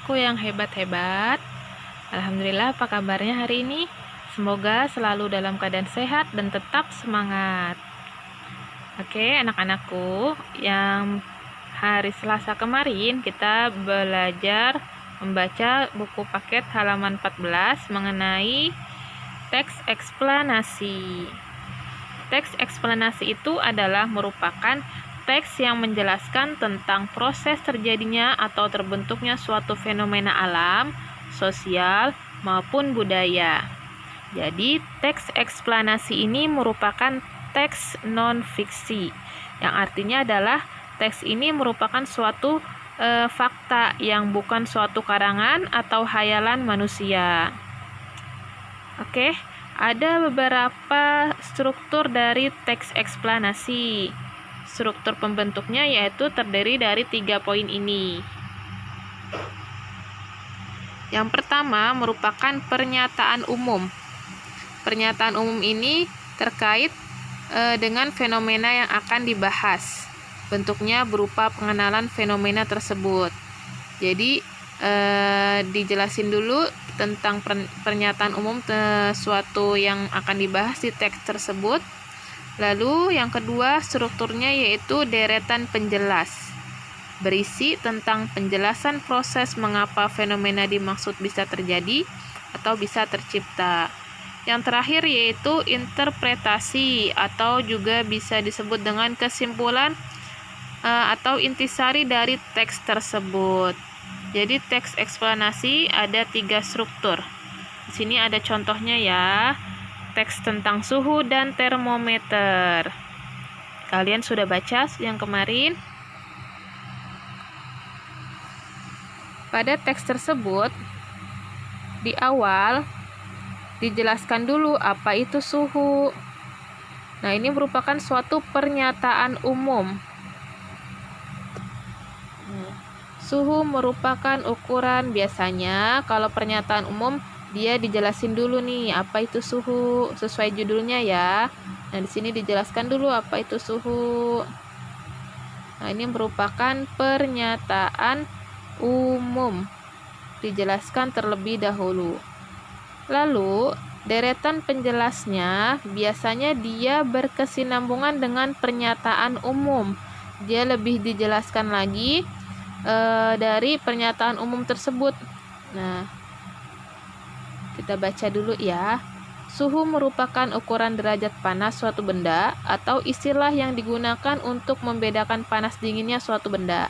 anak-anakku yang hebat-hebat. Alhamdulillah, apa kabarnya hari ini? Semoga selalu dalam keadaan sehat dan tetap semangat. Oke, anak-anakku, yang hari Selasa kemarin kita belajar membaca buku paket halaman 14 mengenai teks eksplanasi. Teks eksplanasi itu adalah merupakan teks yang menjelaskan tentang proses terjadinya atau terbentuknya suatu fenomena alam, sosial, maupun budaya. Jadi, teks eksplanasi ini merupakan teks non-fiksi, yang artinya adalah teks ini merupakan suatu fakta yang bukan suatu karangan atau hayalan manusia. Oke, ada beberapa struktur dari teks eksplanasi. Struktur pembentuknya yaitu terdiri dari 3 poin ini. Yang pertama merupakan pernyataan umum. Pernyataan umum ini terkait dengan fenomena yang akan dibahas. Bentuknya berupa pengenalan fenomena tersebut. Jadi dijelasin dulu tentang pernyataan umum suatu yang akan dibahas di teks tersebut. Lalu yang kedua strukturnya yaitu deretan penjelas, berisi tentang penjelasan proses mengapa fenomena dimaksud bisa terjadi atau bisa tercipta. Yang terakhir yaitu interpretasi atau juga bisa disebut dengan kesimpulan atau intisari dari teks tersebut. Jadi teks eksplanasi ada 3 struktur. Di sini ada contohnya ya. Teks tentang suhu dan termometer. Kalian sudah baca yang kemarin? Pada teks tersebut, di awal dijelaskan dulu apa itu suhu. Nah, ini merupakan suatu pernyataan umum. Suhu merupakan ukuran. Biasanya kalau pernyataan umum dia dijelasin dulu nih apa itu suhu sesuai judulnya ya. Nah, di sini dijelaskan dulu apa itu suhu. Nah, ini merupakan pernyataan umum. Dijelaskan terlebih dahulu. Lalu, deretan penjelasnya biasanya dia berkesinambungan dengan pernyataan umum. Dia lebih dijelaskan lagi dari pernyataan umum tersebut. Nah, kita baca dulu ya. Suhu merupakan ukuran derajat panas suatu benda atau istilah yang digunakan untuk membedakan panas dinginnya suatu benda.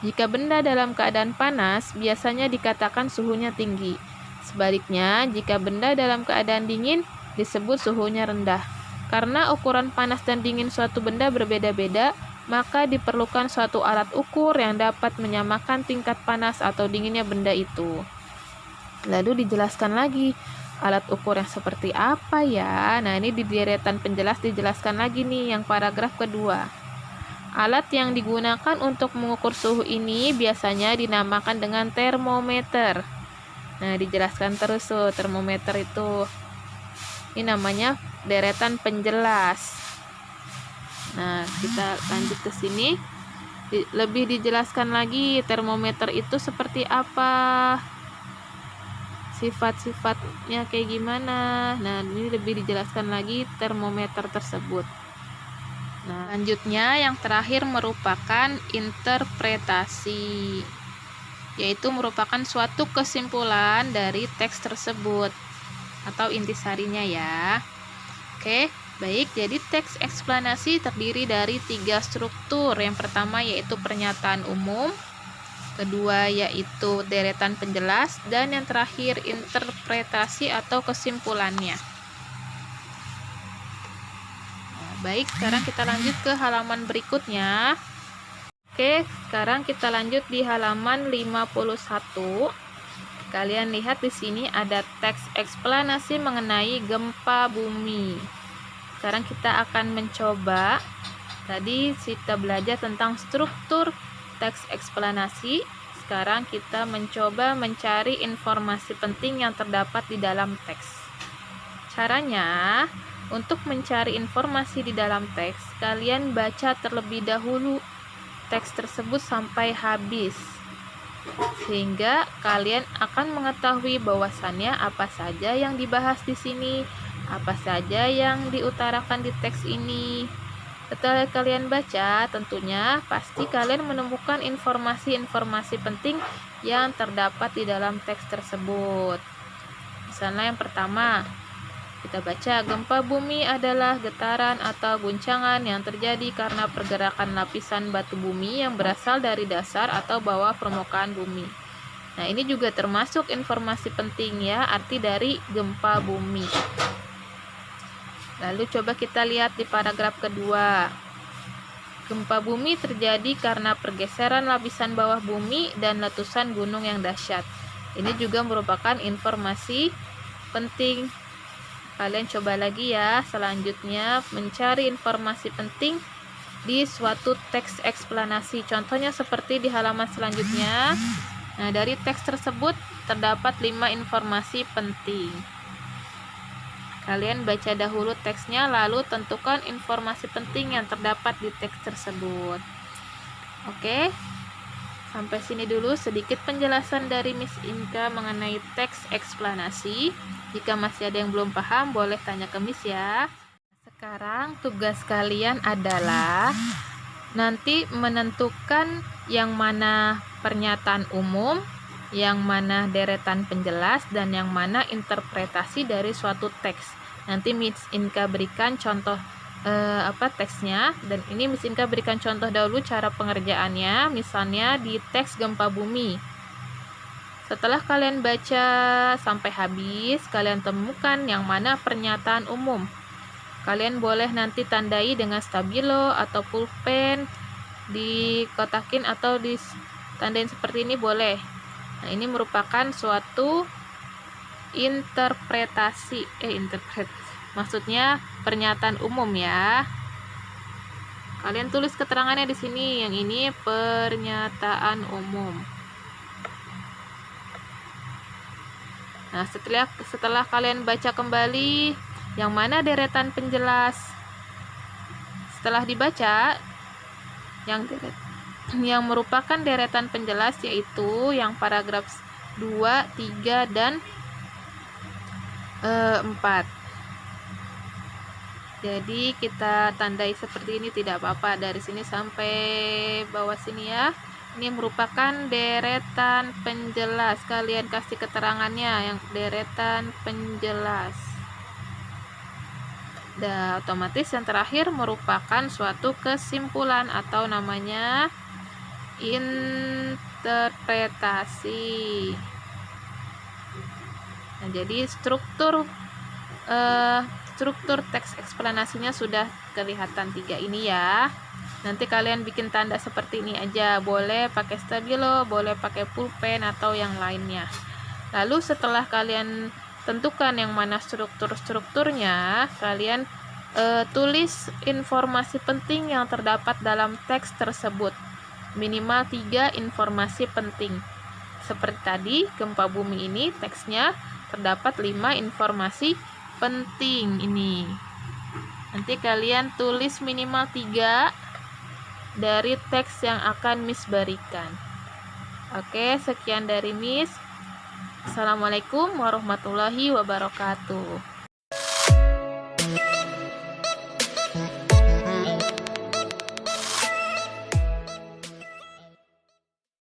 Jika benda dalam keadaan panas, biasanya dikatakan suhunya tinggi. Sebaliknya, jika benda dalam keadaan dingin, disebut suhunya rendah. Karena ukuran panas dan dingin suatu benda berbeda-beda, maka diperlukan suatu alat ukur yang dapat menyamakan tingkat panas atau dinginnya benda itu. Lalu dijelaskan lagi alat ukur yang seperti apa ya. Nah, ini di deretan penjelas dijelaskan lagi nih yang paragraf kedua. Alat yang digunakan untuk mengukur suhu ini biasanya dinamakan dengan termometer. Nah, dijelaskan terus tuh termometer itu. Ini namanya deretan penjelas. Nah, kita lanjut ke sini. Lebih dijelaskan lagi termometer itu seperti apa, sifat-sifatnya kayak gimana. Nah, ini lebih dijelaskan lagi termometer tersebut. Nah, selanjutnya yang terakhir merupakan interpretasi, yaitu merupakan suatu kesimpulan dari teks tersebut atau intisarinya ya. Oke, baik. Jadi teks eksplanasi terdiri dari 3 struktur. Yang pertama yaitu pernyataan umum, kedua yaitu deretan penjelas, dan yang terakhir interpretasi atau kesimpulannya. Nah, baik, sekarang kita lanjut ke halaman berikutnya. Oke, sekarang kita lanjut di halaman 51. Kalian lihat di sini ada teks eksplanasi mengenai gempa bumi. Sekarang kita akan mencoba. Tadi kita belajar tentang struktur teks eksplanasi. Sekarang kita mencoba mencari informasi penting yang terdapat di dalam teks. Caranya, untuk mencari informasi di dalam teks, kalian baca terlebih dahulu teks tersebut sampai habis. sehingga kalian akan mengetahui bahwasannya apa saja yang dibahas di sini, apa saja yang diutarakan di teks ini. Setelah kalian baca, tentunya pasti kalian menemukan informasi-informasi penting yang terdapat di dalam teks tersebut. Misalnya yang pertama, kita baca, gempa bumi adalah getaran atau guncangan yang terjadi karena pergerakan lapisan batu bumi yang berasal dari dasar atau bawah permukaan bumi. Nah, ini juga termasuk informasi penting ya, arti dari gempa bumi. Lalu coba kita lihat di paragraf kedua. Gempa bumi terjadi karena pergeseran lapisan bawah bumi dan letusan gunung yang dahsyat. Ini juga merupakan informasi penting. Kalian coba lagi ya, selanjutnya mencari informasi penting di suatu teks eksplanasi. Contohnya seperti di halaman selanjutnya. Nah, dari teks tersebut terdapat 5 informasi penting. Kalian baca dahulu teksnya, lalu tentukan informasi penting yang terdapat di teks tersebut. Oke, sampai sini dulu sedikit penjelasan dari Miss Inka mengenai teks eksplanasi. Jika masih ada yang belum paham, boleh tanya ke Miss ya. Sekarang tugas kalian adalah nanti menentukan yang mana pernyataan umum, yang mana deretan penjelas, dan yang mana interpretasi dari suatu teks. Nanti Miss Inka berikan contoh teksnya, dan ini Miss Inka berikan contoh dahulu cara pengerjaannya. Misalnya di teks gempa bumi. Setelah kalian baca sampai habis, kalian temukan yang mana pernyataan umum. Kalian boleh nanti tandai dengan stabilo atau pulpen, dikotakin atau ditandain seperti ini boleh. Nah, ini merupakan suatu maksudnya pernyataan umum ya. Kalian tulis keterangannya di sini. Yang ini pernyataan umum. Nah, setelah kalian baca kembali, yang mana deretan penjelas. Setelah dibaca, yang merupakan deretan penjelas yaitu yang paragraf 2, 3, dan 4. Jadi kita tandai seperti ini, tidak apa-apa dari sini sampai bawah sini ya. Ini merupakan deretan penjelas. Kalian kasih keterangannya yang deretan penjelas. Dan otomatis yang terakhir merupakan suatu kesimpulan atau namanya interpretasi. Nah, jadi struktur teks eksplanasinya sudah kelihatan 3 ini ya. Nanti kalian bikin tanda seperti ini aja, boleh pakai stabilo, boleh pakai pulpen atau yang lainnya. Lalu setelah kalian tentukan yang mana strukturnya, kalian tulis informasi penting yang terdapat dalam teks tersebut. Minimal 3 informasi penting. Seperti tadi, gempa bumi ini teksnya terdapat 5 informasi penting ini. Nanti kalian tulis minimal 3 dari teks yang akan Miss berikan. Oke, sekian dari Miss. Assalamualaikum warahmatullahi wabarakatuh.